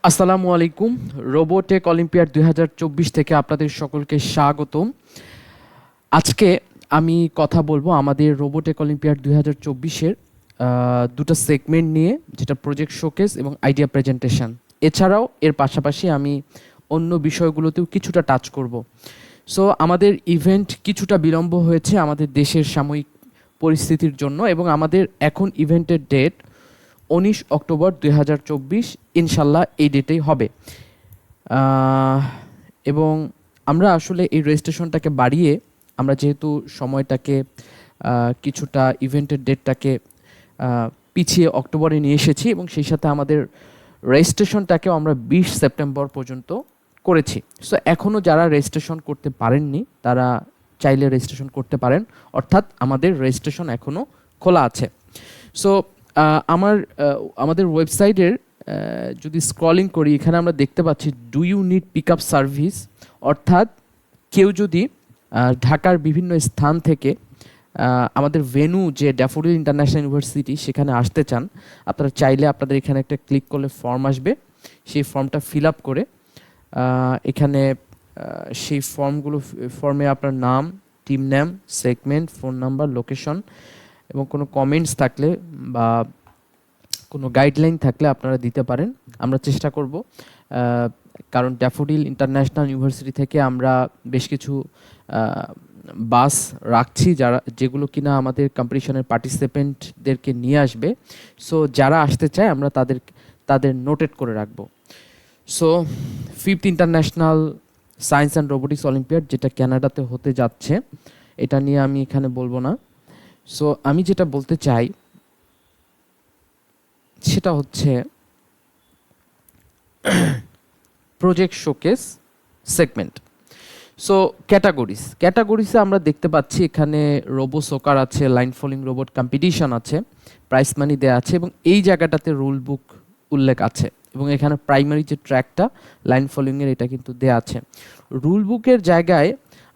আসসালামু আলাইকুম। রোবোটেক অলিম্পিয়াড ২০২৪ থেকে আপনাদের সকলকে স্বাগতম। আজকে আমি কথা বলবো আমাদের রোবোটেক অলিম্পিয়াড ২০২৪-এর দুটো সেগমেন্ট নিয়ে, যেটা প্রজেক্ট শোকেস এবং আইডিয়া প্রেজেন্টেশন। এছাড়াও এর পাশাপাশি আমি অন্য বিষয়গুলোতেও কিছুটা টাচ করব। সো আমাদের ইভেন্ট কিছুটা বিলম্ব হয়েছে আমাদের দেশের সাময়িক পরিস্থিতির জন্য, এবং আমাদের এখন ইভেন্টের ডেট ১৯ অক্টোবর ২০২৪। ইনশাল্লাহ এই ডেটেই হবে। এবং আমরা আসলে এই রেজিস্ট্রেশনটাকে বাড়িয়ে, আমরা যেহেতু সময়টাকে কিছুটা ইভেন্টের ডেটটাকে পিছিয়ে অক্টোবরে নিয়ে এসেছি, এবং সেই সাথে আমাদের রেজিস্ট্রেশনটাকেও আমরা ২০ সেপ্টেম্বর পর্যন্ত করেছি। সো এখনও যারা রেজিস্ট্রেশন করতে পারেননি তারা চাইলে রেজিস্ট্রেশন করতে পারেন, অর্থাৎ আমাদের রেজিস্ট্রেশন এখনও খোলা আছে। সো আমাদের ওয়েবসাইটের যদি স্ক্রলিং করি, এখানে আমরা দেখতে পাচ্ছি do you need pick up service, অর্থাৎ কেউ যদি ঢাকার বিভিন্ন স্থান থেকে আমাদের ভেন্যু যে ড্যাফোডিল ইন্টারন্যাশনাল ইউনিভার্সিটি সেখানে আসতে চান, আপনারা চাইলে আপনাদের এখানে একটা ক্লিক করলে ফর্ম আসবে। সেই ফর্মটা ফিল আপ করে এখানে সেই ফর্মে আপনার নাম, team name, segment, phone number, location এবং কোনো কমেন্টস থাকলে বা কোনো গাইডলাইন থাকলে আপনারা দিতে পারেন। আমরা চেষ্টা করব, কারণ ড্যাফোডিল ইন্টারন্যাশনাল ইউনিভার্সিটি থেকে আমরা বেশ কিছু বাস রাখছি যেগুলো কিনা আমাদের কম্পিটিশনের পার্টিসিপেন্টদেরকে নিয়ে আসবে। সো যারা আসতে চায় আমরা তাদের নোটেট করে রাখবো। So 5th international science and robotics olympiad, যেটা কানাডাতে হতে যাচ্ছে, এটা নিয়ে আমি এখানে বলবো না। সো আমি যেটা বলতে চাই সেটা হচ্ছে প্রজেক্ট শোকেস সেগমেন্ট। সো ক্যাটাগরিসে আমরা দেখতে পাচ্ছি এখানে রোবো সোকার আছে, লাইন ফলোইং রোবট কম্পিটিশন আছে, প্রাইস মানি দেওয়া আছে, এবং এই জায়গাটাতে রুল বুক উল্লেখ আছে, এবং এখানে প্রাইমারি যে ট্র্যাকটা লাইন ফলোইংয়ের এটা কিন্তু দেওয়া আছে। রুল বুকের জায়গায়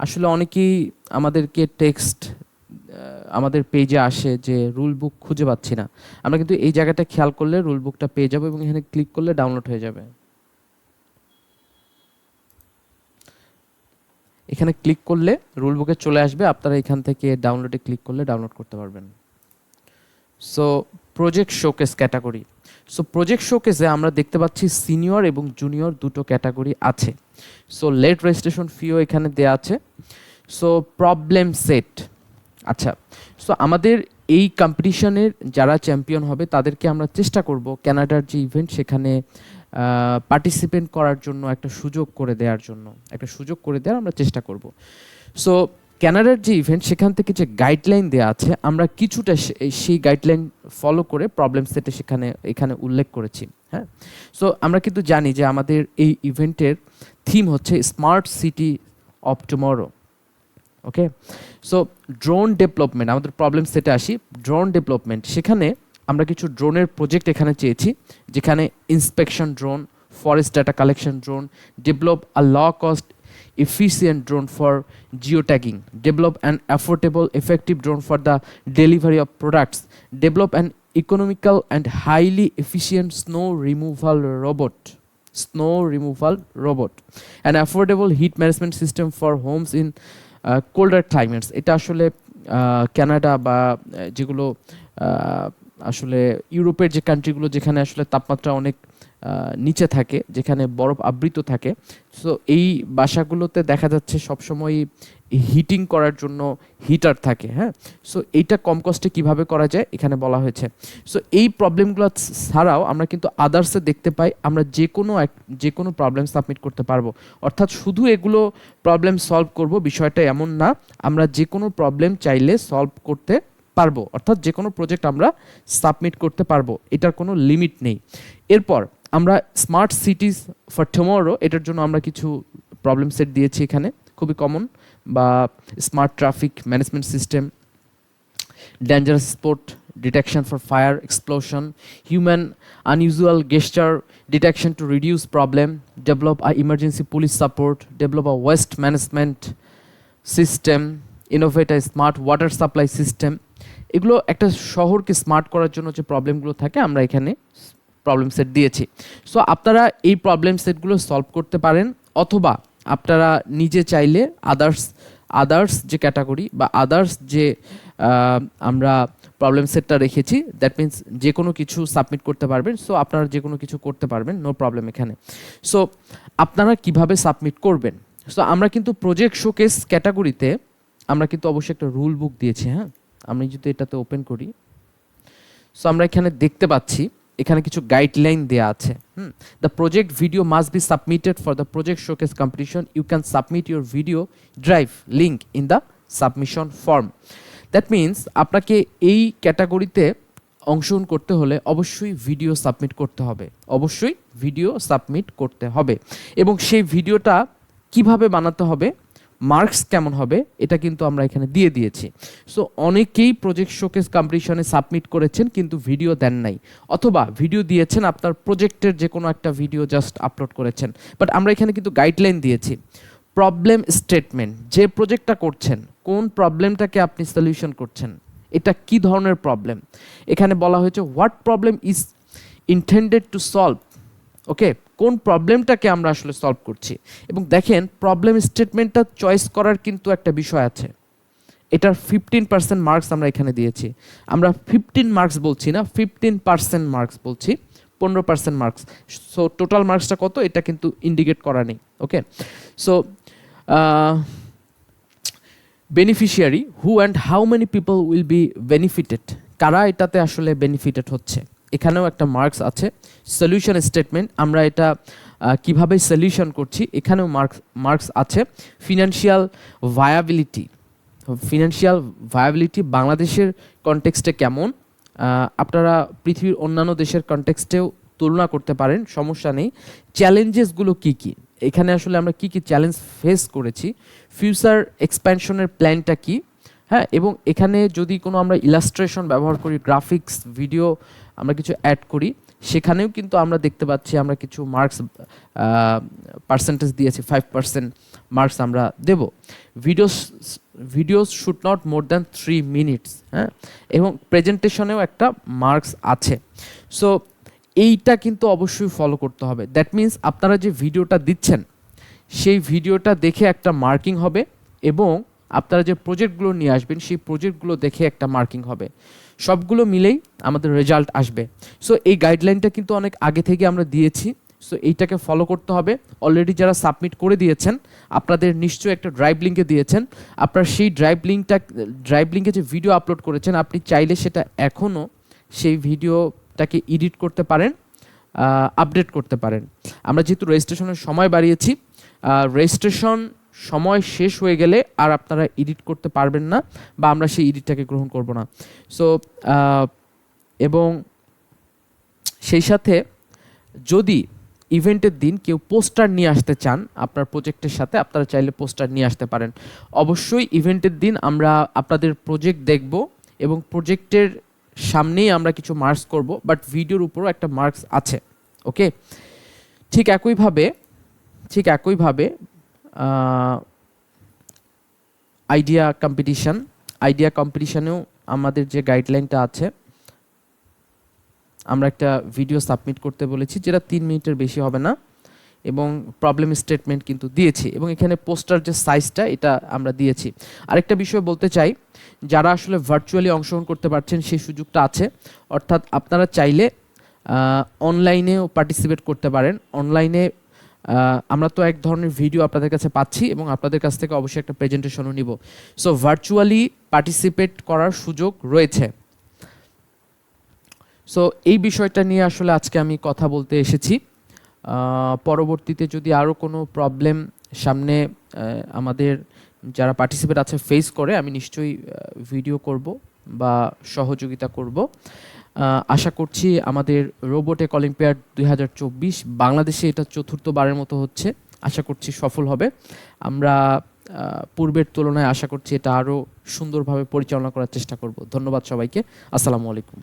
আসলে অনেকেই আমাদেরকে টেক্সট আমাদের পেজে আসে যে রুল বুক খুঁজে পাচ্ছি না। আমরা কিন্তু এই জায়গাটা খেয়াল করলে রুল বুকটা পেয়ে যাবো, এবং এখানে ক্লিক করলে ডাউনলোড হয়ে যাবে। এখানে ক্লিক করলে রুল বুকে চলে আসবে, আপনারা এখান থেকে ডাউনলোডে ক্লিক করলে ডাউনলোড করতে পারবেন। So project showcase category. So project শোকেসে আমরা দেখতে পাচ্ছি সিনিয়র এবং জুনিয়র দুটো ক্যাটাগরি আছে। সো লেট রেজিস্ট্রেশন ফিও এখানে দেওয়া আছে। সো প্রবলেম সেট, আচ্ছা, সো আমাদের এই কম্পিটিশনের যারা চ্যাম্পিয়ন হবে তাদেরকে আমরা চেষ্টা করব কানাডার যে ইভেন্ট সেখানে পার্টিসিপেন্ট করার জন্য একটা সুযোগ করে দেওয়ার আমরা চেষ্টা করব। সো কানাডার যে ইভেন্ট সেখান থেকে যে গাইডলাইন দেওয়া আছে, আমরা কিছুটা সেই গাইডলাইন ফলো করে প্রবলেম সেটে এখানে উল্লেখ করেছি। হ্যাঁ, সো আমরা কিন্তু জানি যে আমাদের এই ইভেন্টের থিম হচ্ছে smart city of tomorrow. Okay, so drone development, আমাদের প্রবলেম সেটে আসি। ড্রোন ডেভেলপমেন্ট, সেখানে আমরা কিছু ড্রোনের প্রজেক্ট এখানে চেয়েছি, যেখানে inspection drone, forest data collection drone, develop a low cost efficient drone for geotagging, develop an affordable effective drone for the delivery of products, develop an economical and highly efficient snow removal robot, an affordable heat management system for homes in colder climates. এটা আসলে Canada বা যেগুলো আসলে ইউরোপের যে কান্ট্রিগুলো যেখানে আসলে তাপমাত্রা অনেক নিচে থাকে, যেখানে বরফ আবৃত থাকে, সো এই বাসাগুলোতে দেখা যাচ্ছে সবসময় হিটিং করার জন্য হিটার থাকে। হ্যাঁ, সো এইটা কম কস্টে কীভাবে করা যায় এখানে বলা হয়েছে। সো এই প্রবলেমগুলো ছাড়াও আমরা কিন্তু আদার্সে দেখতে পাই আমরা যে কোনো প্রবলেম সাবমিট করতে পারবো, অর্থাৎ শুধু এগুলো প্রবলেম সলভ করব বিষয়টা এমন না, আমরা যে কোনো প্রবলেম চাইলে সলভ করতে পারবো, অর্থাৎ যে কোনো প্রজেক্ট আমরা সাবমিট করতে পারবো, এটার কোনো লিমিট নেই। এরপর আমরা স্মার্ট সিটিজ ফর টুমরো, এটার জন্য আমরা কিছু প্রবলেম সেট দিয়েছি এখানে, খুবই কমন, বা smart traffic management system, dangerous spot detection for fire explosion, human unusual গেস্টার detection to reduce problem, develop a emergency police support, develop a waste management system, innovate a smart water supply system. এগুলো একটা শহরকে smart করার জন্য যে প্রবলেমগুলো থাকে আমরা এখানে প্রবলেম সেট দিয়েছি। সো আপনারা এই প্রবলেম সেটগুলো সলভ করতে পারেন, অথবা আপনারা নিজে চাইলে আদার্স যে ক্যাটাগরি বা আদার্স যে আমরা প্রবলেম সেটটা রেখেছি, দ্যাট মিন্স যে কোনো কিছু সাবমিট করতে পারবেন। সো আপনারা যে কোনো কিছু করতে পারবেন, নো প্রবলেম এখানে। সো আপনারা কিভাবে সাবমিট করবেন? সো আমরা কিন্তু প্রজেক্ট শোকেস ক্যাটাগরিতে আমরা কিন্তু অবশ্যই একটা রুল বুক দিয়েছি। হ্যাঁ, আমি যদি এটাতে ওপেন করি, সো আমরা এখানে দেখতে পাচ্ছি এখানে কিছু গাইডলাইন দেওয়া আছে। The project video must be submitted for the project showcase competition. You can submit your video drive link in the submission form. That means আপনাকে এই ক্যাটাগরিতে অংশগ্রহণ করতে হলে অবশ্যই ভিডিও সাবমিট করতে হবে, অবশ্যই ভিডিও সাবমিট করতে হবে। এবং সেই ভিডিওটা কিভাবে বানাতে হবে, মার্কস কেমন হবে, এটা কিন্তু আমরা এখানে দিয়ে দিয়েছি। সো অনেকেই প্রজেক্ট শোকেস কম্পিটিশনে সাবমিট করেছেন কিন্তু ভিডিও দেন নাই, অথবা ভিডিও দিয়েছেন আপনার প্রজেক্টের যে কোনো একটা ভিডিও জাস্ট আপলোড করেছেন। বাট আমরা এখানে কিন্তু গাইডলাইন দিয়েছি, প্রবলেম স্টেটমেন্ট, যে প্রজেক্টটা করছেন কোন প্রবলেমটাকে আপনি সলিউশন করছেন, এটা কি ধরনের প্রবলেম, এখানে বলা হয়েছে what problem is intended to solve. Okay, কোন প্রবলেমটাকে আমরা আসলে সলভ করছি। এবং দেখেন প্রবলেম স্টেটমেন্টটা চয়েস করার কিন্তু একটা বিষয় আছে, এটার 15% মার্কস আমরা এখানে দিয়েছি। আমরা 15 মার্কস বলছি না, 15% মার্কস বলছি, 15% মার্কস। সো টোটাল মার্কসটা কত এটা কিন্তু ইন্ডিকেট করা নেই। Okay, so beneficiary, who and how many people will be benefited, কারা এটাতে আসলে বেনিফিটেড হচ্ছে, এখানেও একটা মার্কস আছে। সলিউশন স্টেটমেন্ট, আমরা এটা কিভাবে সলিউশন করছি, এখানেও মার্কস আছে। ফিনান্সিয়াল ভায়াবিলিটি বাংলাদেশের কনটেক্সটে কেমন, আপনারা পৃথিবীর অন্যান্য দেশের কনটেক্সটেও তুলনা করতে পারেন, সমস্যা নেই। চ্যালেঞ্জেসগুলো কি কি, এখানে আসলে আমরা কি কি চ্যালেঞ্জ ফেস করেছি, ফিউচার এক্সপ্যানশনের প্ল্যানটা কি। হ্যাঁ, এবং এখানে যদি কোনো আমরা ইলাস্ট্রেশন ব্যবহার করি, গ্রাফিক্স, ভিডিও আমরা কিছু অ্যাড করি, সেখানেও কিন্তু আমরা দেখতে পাচ্ছি আমরা কিছু মার্কস পার্সেন্টেজ দিয়েছি, 5% মার্কস আমরা দেব। Videos should not more than 3 minutes. হ্যাঁ, এবং প্রেজেন্টেশনেও একটা মার্কস আছে। সো এইটা কিন্তু অবশ্যই ফলো করতে হবে। দ্যাট মিন্স আপনারা যে ভিডিওটা দিচ্ছেন সেই ভিডিওটা দেখে একটা মার্কিং হবে, এবং আপনারা যে প্রজেক্টগুলো নিয়ে আসবেন সেই প্রজেক্টগুলো দেখে একটা মার্কিং হবে, সবগুলো মিলেই আমাদের রেজাল্ট আসবে। সো এই গাইডলাইনটা কিন্তু অনেক আগে থেকে আমরা দিয়েছি। সো এইটাকে ফলো করতে হবে। অলরেডি যারা সাবমিট করে দিয়েছেন আপনাদের নিশ্চয়ই একটা ড্রাইভ লিঙ্কে দিয়েছেন, আপনার সেই ড্রাইভ লিঙ্কে যে ভিডিও আপলোড করেছেন আপনি চাইলে সেটা এখনও সেই ভিডিওটাকে এডিট করতে পারেন, আপডেট করতে পারেন। আমরা যেহেতু রেজিস্ট্রেশনের সময় বাড়িয়েছি, রেজিস্ট্রেশন সময় শেষ হয়ে গেলে আর আপনারা এডিট করতে পারবেন না, বা আমরা সেই এডিটটাকে গ্রহণ করব না। সো এবং সেই সাথে যদি ইভেন্টের দিন কেউ পোস্টার নিয়ে আসতে চান আপনার প্রজেক্টের সাথে, আপনারা চাইলে পোস্টার নিয়ে আসতে পারেন। অবশ্যই ইভেন্টের দিন আমরা আপনাদের প্রজেক্ট দেখব এবং প্রজেক্টের সামনেই আমরা কিছু মার্কস করব, বাট ভিডিওর উপরও একটা মার্কস আছে। ওকে, ঠিক একইভাবে আইডিয়া কম্পিটিশনেও আমাদের যে গাইডলাইনটা আছে, আমরা একটা ভিডিও সাবমিট করতে বলেছি যেটা 3 মিনিটের বেশি হবে না, এবং প্রবলেম স্টেটমেন্ট কিন্তু দিয়েছি, এবং এখানে পোস্টার যে সাইজটা এটা আমরা দিয়েছি। আরেকটা বিষয় বলতে চাই, যারা আসলে ভার্চুয়ালি অংশগ্রহণ করতে পারছেন সেই সুযোগটা আছে, অর্থাৎ আপনারা চাইলে অনলাইনেও পার্টিসিপেট করতে পারেন। অনলাইনে আমরা তো এক ধরনের ভিডিও আপনাদের কাছে পাচ্ছি এবং আপনাদের কাছ থেকে অবশ্যই একটা প্রেজেন্টেশনও নিব। সো ভার্চুয়ালি পার্টিসিপেট করার সুযোগ রয়েছে। সো এই বিষয়টা নিয়ে আসলে আজকে আমি কথা বলতে এসেছি। পরবর্তীতে যদি আরও কোনো প্রবলেম সামনে আমাদের যারা পার্টিসিপেট আছে ফেস করে, আমি নিশ্চয়ই ভিডিও করব বা সহযোগিতা করব। আশা করছি আমাদের রোবোটেক অলিম্পিয়াড 2024 বাংলাদেশে এটা 4র্থবারের মতো হচ্ছে, আশা করছি সফল হবে। আমরা পূর্বের তুলনায় আশা করছি এটা আরও সুন্দরভাবে পরিচালনা করার চেষ্টা করব। ধন্যবাদ সবাইকে, আসসালামু আলাইকুম।